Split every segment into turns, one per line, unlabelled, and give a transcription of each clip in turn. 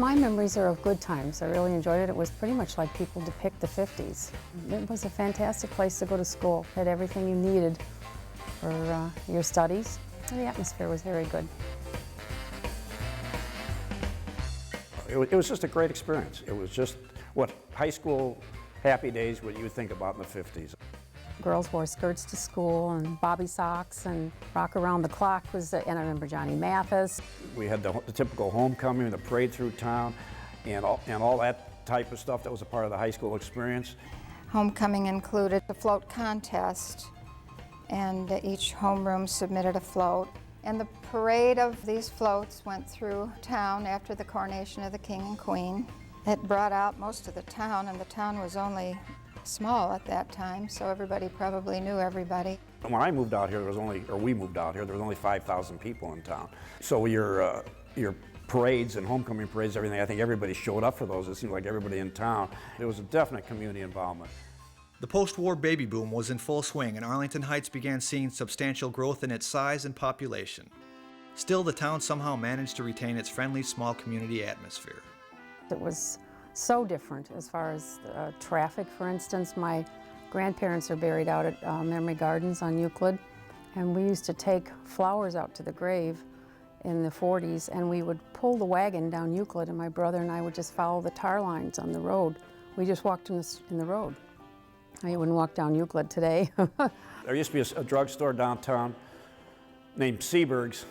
My memories are of good times. I really enjoyed it. It was pretty much like people depict the 50s. It was a fantastic place to go to school. It had everything you needed for your studies. The atmosphere was very good.
It was just a great experience. It was just what high school happy days what you would think about in the 50s.
Girls wore skirts to school and bobby socks, and rock around the clock was, and I remember Johnny Mathis.
We had the typical homecoming, the parade through town, and all that type of stuff that was a part of the high school experience.
Homecoming included a float contest, and each homeroom submitted a float. And the parade of these floats went through town after the coronation of the King and Queen. It brought out most of the town, and the town was only small at that time, so everybody probably knew everybody.
When I moved out here, we moved out here, there was only 5,000 people in town. So your parades and homecoming parades, everything, I think everybody showed up for those. It seemed like everybody in town. There was a definite community involvement.
The post-war baby boom was in full swing, and Arlington Heights began seeing substantial growth in its size and population. Still, the town somehow managed to retain its friendly, small community atmosphere.
It was so different as far as traffic, for instance. My grandparents are buried out at Memory Gardens on Euclid, and we used to take flowers out to the grave in the 40s, and we would pull the wagon down Euclid, and my brother and I would just follow the tar lines on the road. We just walked in the road. I wouldn't walk down Euclid today.
There used to be a drugstore downtown named Seaberg's,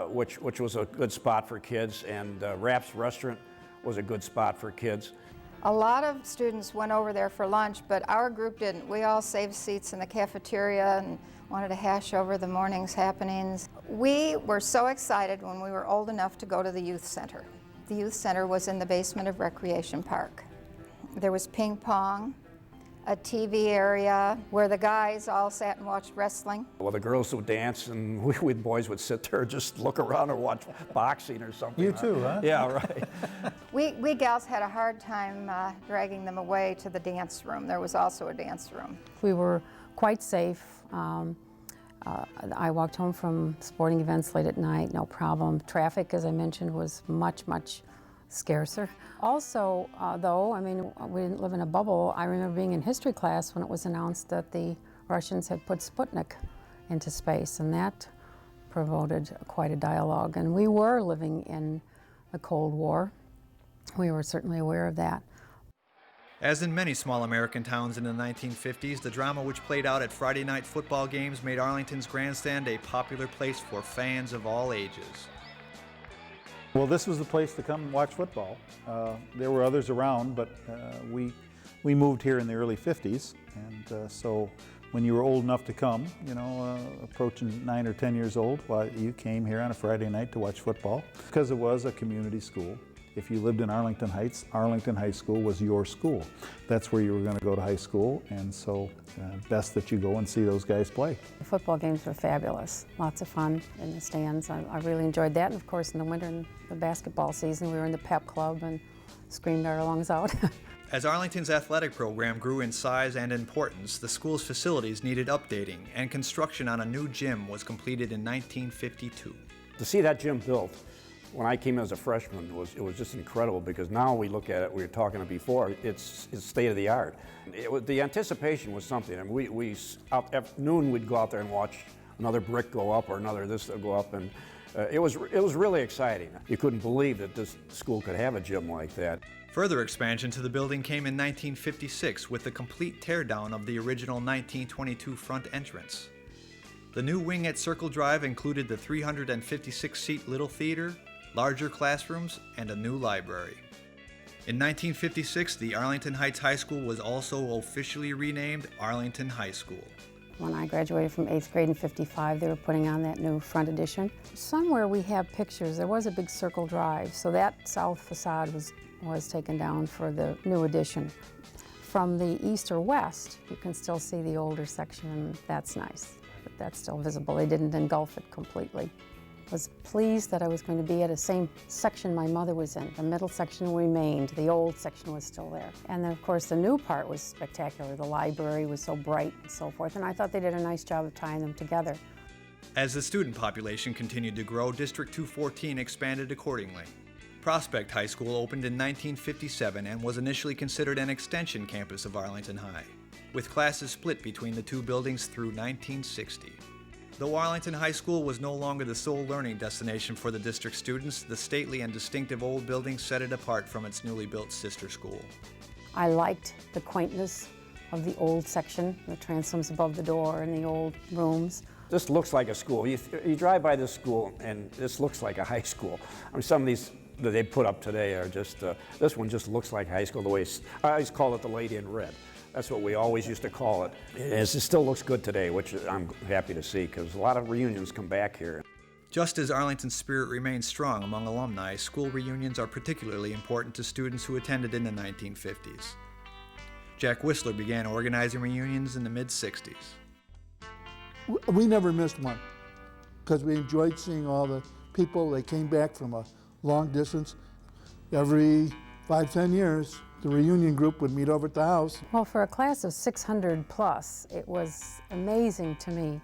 which was a good spot for kids, and Rapp's Restaurant was a good spot for kids.
A lot of students went over there for lunch, but our group didn't. We all saved seats in the cafeteria and wanted to hash over the morning's happenings. We were so excited when we were old enough to go to the youth center. The youth center was in the basement of Recreation Park. There was ping pong, a TV area where the guys all sat and watched wrestling.
Well, the girls would dance, and we boys would sit there and just look around or watch boxing or something.
You too, huh?
Yeah, right.
We gals had a hard time dragging them away to the dance room. There was also a dance room.
We were quite safe. I walked home from sporting events late at night, no problem. Traffic, as I mentioned, was much, much scarcer. Also, though, I mean, we didn't live in a bubble. I remember being in history class when it was announced that the Russians had put Sputnik into space, and that provoked quite a dialogue. And we were living in the Cold War. We were certainly aware of that.
As in many small American towns in the 1950s, the drama which played out at Friday night football games made Arlington's grandstand a popular place for fans of all ages.
Well, this was the place to come and watch football. There were others around, but we moved here in the early 50s, and so when you were old enough to come, you know, approaching 9 or 10 years old, well, you came here on a Friday night to watch football because it was a community school. If you lived in Arlington Heights, Arlington High School was your school. That's where you were going to go to high school, and so best that you go and see those guys play.
The football games were fabulous. Lots of fun in the stands. I really enjoyed that. And of course, in the winter and the basketball season, we were in the pep club and screamed our lungs out.
As Arlington's athletic program grew in size and importance, the school's facilities needed updating, and construction on a new gym was completed in 1952.
To see that gym built when I came as a freshman, it was just incredible, because now we look at it, we were talking about before, it's state of the art. The anticipation was something. I mean, we out at noon we'd go out there and watch another brick go up or another this go up, and it was really exciting. You couldn't believe that this school could have a gym like that.
Further expansion to the building came in 1956 with the complete teardown of the original 1922 front entrance. The new wing at Circle Drive included the 356-seat Little Theater, larger classrooms, and a new library. In 1956, the Arlington Heights High School was also officially renamed Arlington High School.
When I graduated from 8th grade in '55, they were putting on that new front addition. Somewhere we have pictures. There was a big Circle Drive, so that south facade was taken down for the new addition. From the east or west, you can still see the older section, and that's nice. But that's still visible. They didn't engulf it completely. I was pleased that I was going to be at the same section my mother was in. The middle section remained, the old section was still there. And then of course the new part was spectacular. The library was so bright and so forth, and I thought they did a nice job of tying them together.
As the student population continued to grow, District 214 expanded accordingly. Prospect High School opened in 1957 and was initially considered an extension campus of Arlington High, with classes split between the two buildings through 1960. Though Arlington High School was no longer the sole learning destination for the district students, the stately and distinctive old building set it apart from its newly built sister school.
I liked the quaintness of the old section, the transoms above the door and the old rooms.
This looks like a school. You drive by this school and this looks like a high school. I mean, some of these that they put up today are just, this one just looks like high school the way, I always call it the Lady in Red. That's what we always used to call it. It still looks good today, which I'm happy to see because a lot of reunions come back here.
Just as Arlington's spirit remains strong among alumni, school reunions are particularly important to students who attended in the 1950s. Jack Whistler began organizing reunions in the mid-60s.
We never missed one because we enjoyed seeing all the people. They came back from a long distance. Every 5-10 years, the reunion group would meet over at the house.
Well, for a class of 600 plus, it was amazing to me,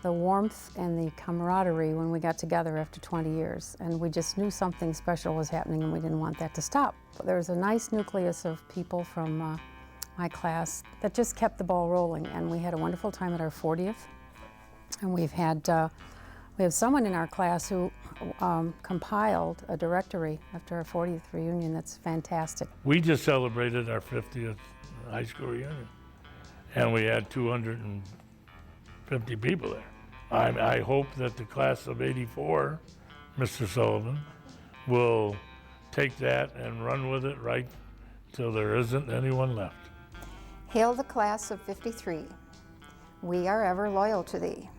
the warmth and the camaraderie when we got together after 20 years. And we just knew something special was happening and we didn't want that to stop. There was a nice nucleus of people from my class that just kept the ball rolling, and we had a wonderful time at our 40th. And we have someone in our class who compiled a directory after our 40th reunion. That's fantastic.
We just celebrated our 50th high school reunion, and we had 250 people there. I hope that the class of '84, Mr. Sullivan, will take that and run with it right till there isn't anyone left.
Hail the class of '53. We are ever loyal to thee.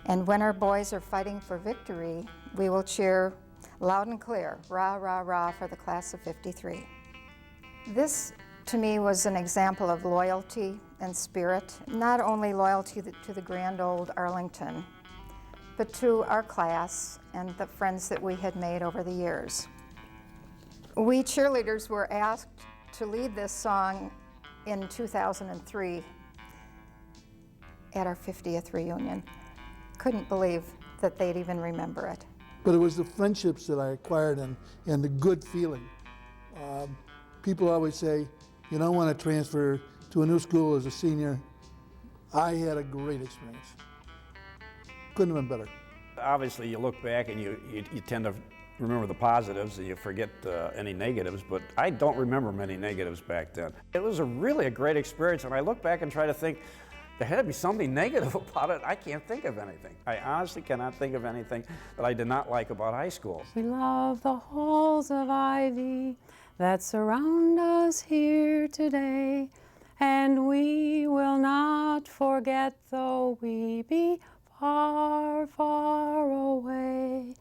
And when our boys are fighting for victory, we will cheer loud and clear, rah, rah, rah, for the class of '53. This, to me, was an example of loyalty and spirit, not only loyalty to the grand old Arlington, but to our class and the friends that we had made over the years. We cheerleaders were asked to lead this song in 2003 at our 50th reunion. Couldn't believe that they'd even remember it.
But it was the friendships that I acquired and the good feeling. People always say, you don't want to transfer to a new school as a senior. I had a great experience. Couldn't have been better.
Obviously, you look back and you tend to remember the positives and you forget any negatives, but I don't remember many negatives back then. It was really a great experience, and I look back and try to think, there had to be something negative about it. I can't think of anything. I honestly cannot think of anything that I did not like about high school.
We love the halls of ivy that surround us here today, and we will not forget though we be far, far away.